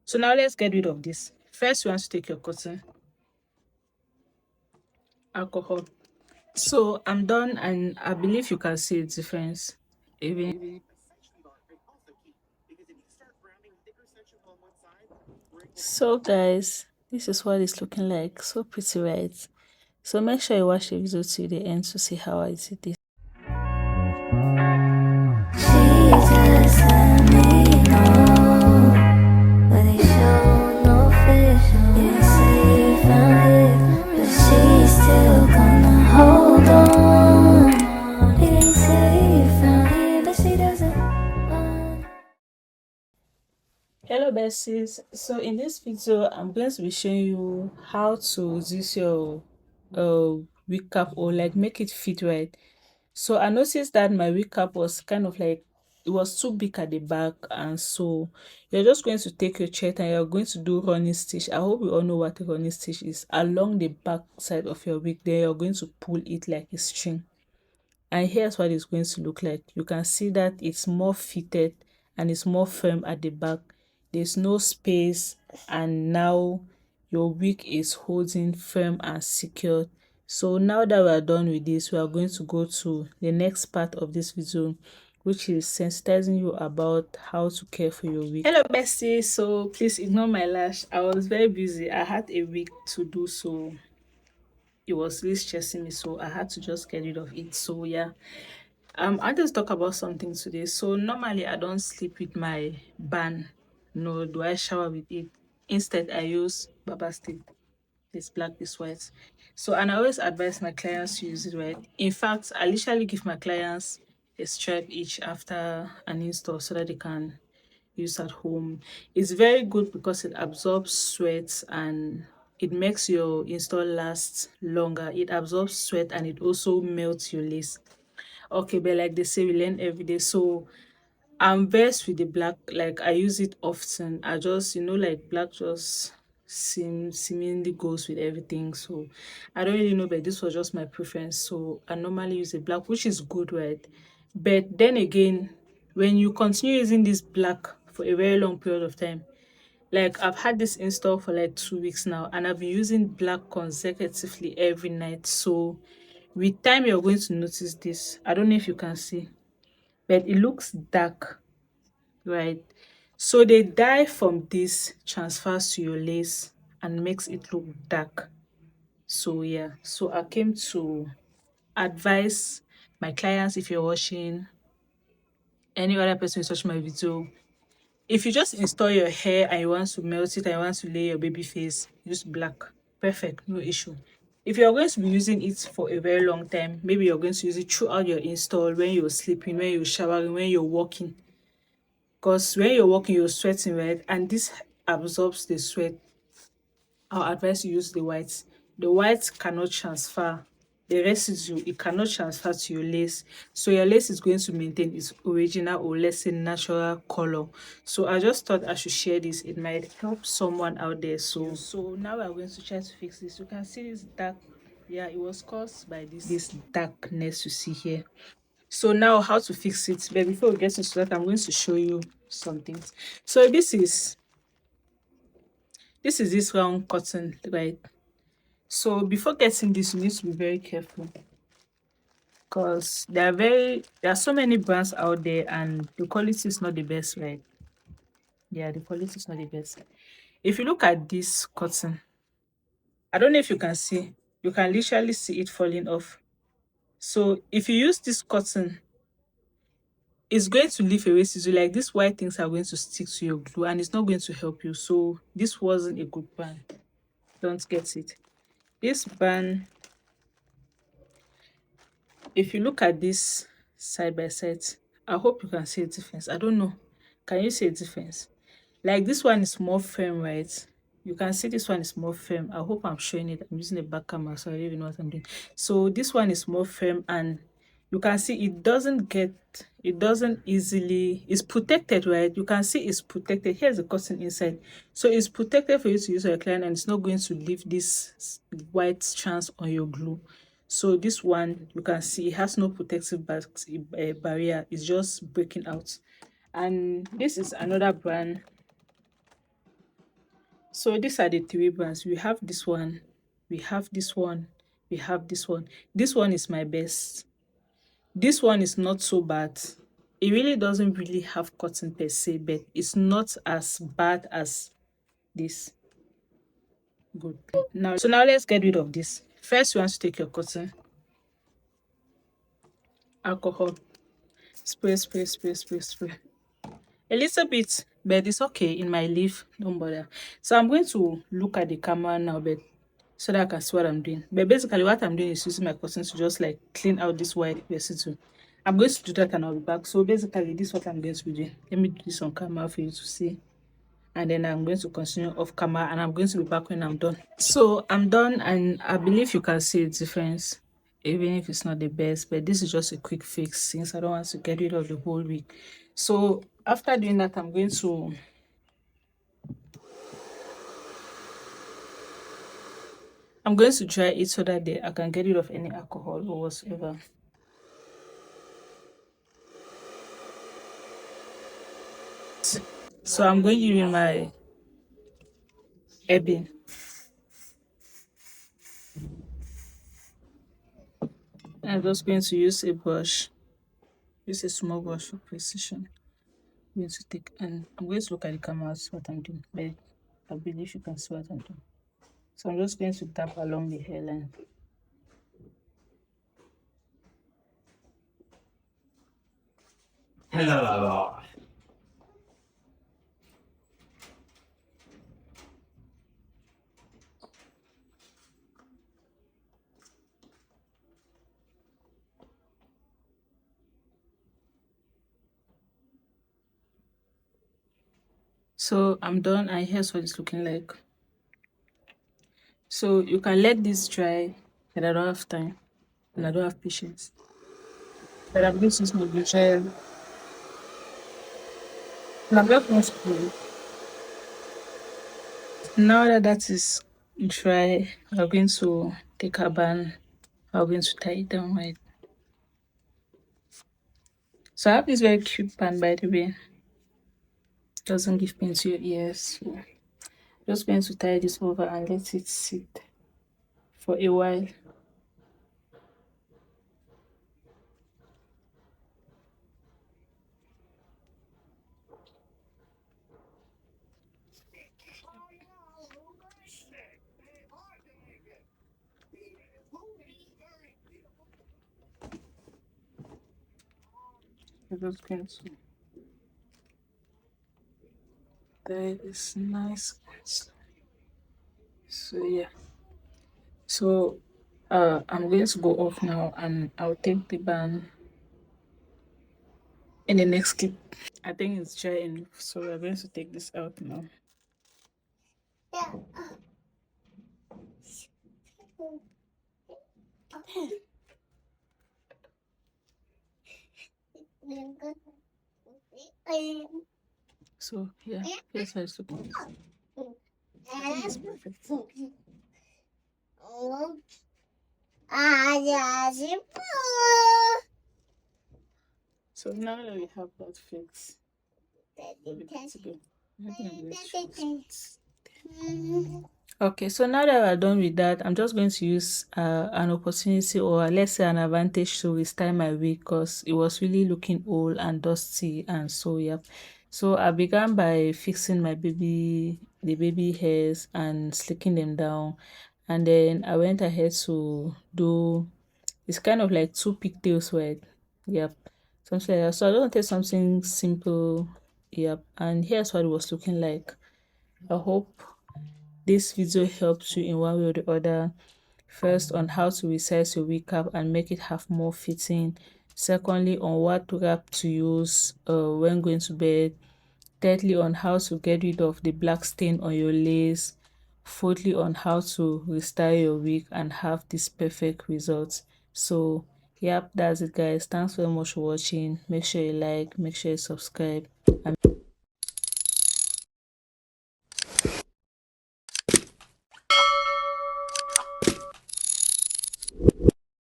So now let's get rid of this. First, you want to take your cotton, alcohol. So I'm done, and I believe you can see the difference. Even So guys, this is what it's looking like. So pretty, right? So make sure you watch the video to the end to see how I did this. Jesus, let me know, but they show no fish. Didn't say you found it, but she's still gonna hold on. Didn't say you found it, but she doesn't want. Hello besties, so in this video I'm going to be showing you how to use your wig cap or like make it fit right. So I noticed that my wig cap was kind of like it was too big at the back, and so you're just going to take your thread and you're going to do running stitch. I hope you all know what a running stitch is. Along the back side of your wig there, you're going to pull it like a string, and here's what it's going to look like. You can see that it's more fitted and it's more firm at the back. There's no space, and now your wig is holding firm and secured. So now that we are done with this, we are going to go to the next part of this video, which is sensitizing you about how to care for your wig. hello, bestie. So please ignore my lash. I was very busy. I had a week to do, so it was really stressing me. So I had to just get rid of it. So yeah, I just talk about something today. So normally I don't sleep with my band. No, do I shower with it? Instead, I use Baba stick. This black, this white. So and I always advise my clients to use it right. In fact, I literally give my clients a stripe each after an install so that they can use at home. It's very good because it absorbs sweat and it makes your install last longer. It absorbs sweat and it also melts your lace. Okay, but like they say, we learn every day. So I'm versed with the black, like I use it often. I just, like black just seemingly goes with everything. So I don't really know, but this was just my preference. So I normally use a black, which is good, right? But then again, when you continue using this black for a very long period of time, like I've had this install for like 2 weeks now, and I've been using black consecutively every night. So with time, you're going to notice this. I don't know if you can see, but it looks dark, right? So the dye from this transfers to your lace and makes it look dark. So yeah, so I came to advise my clients, if you're watching, any other person who's watching my video, if you just install your hair and you want to melt it and you want to lay your baby face, use black. Perfect, no issue. If you're going to be using it for a very long time, maybe you're going to use it throughout your install, when you're sleeping, when you're showering, when you're walking, because when you're walking, you're sweating, right? And this absorbs the sweat. I'll advise you use the white. The white cannot transfer. The residue, it cannot transfer to your lace. So your lace is going to maintain its original, or let's say natural color. So I just thought I should share this. It might help someone out there. So now we're going to try to fix this. You can see this dark. Yeah, it was caused by this darkness you see here. So now how to fix it? But before we get into that, I'm going to show you some things. So this is this round cotton, right? So before getting this, you need to be very careful, because there are so many brands out there and the quality is not the best, right? Yeah, the quality is not the best. If you look at this cotton, I don't know if you can see, you can literally see it falling off. So if you use this cotton, it's going to leave a residue. Like these white things are going to stick to your glue and it's not going to help you. So this wasn't a good band. Don't get it. This band, if you look at this side by side, I hope you can see a difference. I don't know. Can you see a difference? Like this one is more firm, right? You can see this one is more firm. I hope I'm showing it. I'm using a back camera, so I don't even know what I'm doing. So this one is more firm, and you can see it doesn't easily, it's protected, right? You can see it's protected. Here's the cotton inside. So it's protected for you to use on your client, and it's not going to leave this white strands on your glue. So this one, you can see it has no protective barrier. It's just breaking out. And this is another brand. So these are the three brands. We have this one, we have this one, we have this one. This one is my best. This one is not so bad. It really doesn't really have cotton per se, but it's not as bad as this. Good. Now let's get rid of this. First, you want to take your cotton, alcohol, spray, spray, spray, spray, spray. A little bit, but it's okay in my leaf. Don't bother. So I'm going to look at the camera now, but so that I can see what I'm doing. But basically, what I'm doing is using my cotton to just like clean out this white residue. I'm going to do that and I'll be back. So basically, this is what I'm going to be doing. Let me do this on camera for you to see. And then I'm going to continue off camera and I'm going to be back when I'm done. So I'm done and I believe you can see a difference, even if it's not the best, but this is just a quick fix since I don't want to get rid of the whole wig. So after doing that, I'm going to dry it so that I can get rid of any alcohol or whatsoever. So I'm going to use my ebony. I'm just going to use a brush, use a small brush for precision. I'm going to take and I'm going to look at the camera, see what I'm doing, but I believe you can see what I'm doing. So I'm just going to tap along the hairline. So I'm done and here's what it's looking like. So you can let this dry, but I don't have time and I don't have patience. But I'm going to use my gel. And I'm just going to now that that is dry, I'm going to take a band. I'm going to tie it down right. So I have this very cute band by the way. Doesn't give pain to your ears. So just going to tie this over and let it sit for a while. I'm just going to tie this nice. So yeah. So I'm going to go off now and I'll take the band in the next clip. I think it's dry enough, so we're going to take this out now. So yeah, here's how it's looking. I think it's perfect. So now that we have that fixed, we're good to go. I think I'm going to fix it. Okay, so now that we're done with that, I'm just going to use an opportunity or let's say an advantage to restyle my wig because it was really looking old and dusty and so yep. So I began by fixing the baby hairs and slicking them down, and then I went ahead to do it's kind of like two pigtails right? Yep, something like that. So I don't take something simple, yep, and here's what it was looking like. I hope this video helps you in one way or the other. First, on how to resize your wig cap and make it have more fitting. Secondly, on what wrap to use when going to bed. Thirdly, on how to get rid of the black stain on your lace. Fourthly, on how to restyle your wig and have this perfect result. So, yep, that's it guys. Thanks very much for watching. Make sure you like, make sure you subscribe.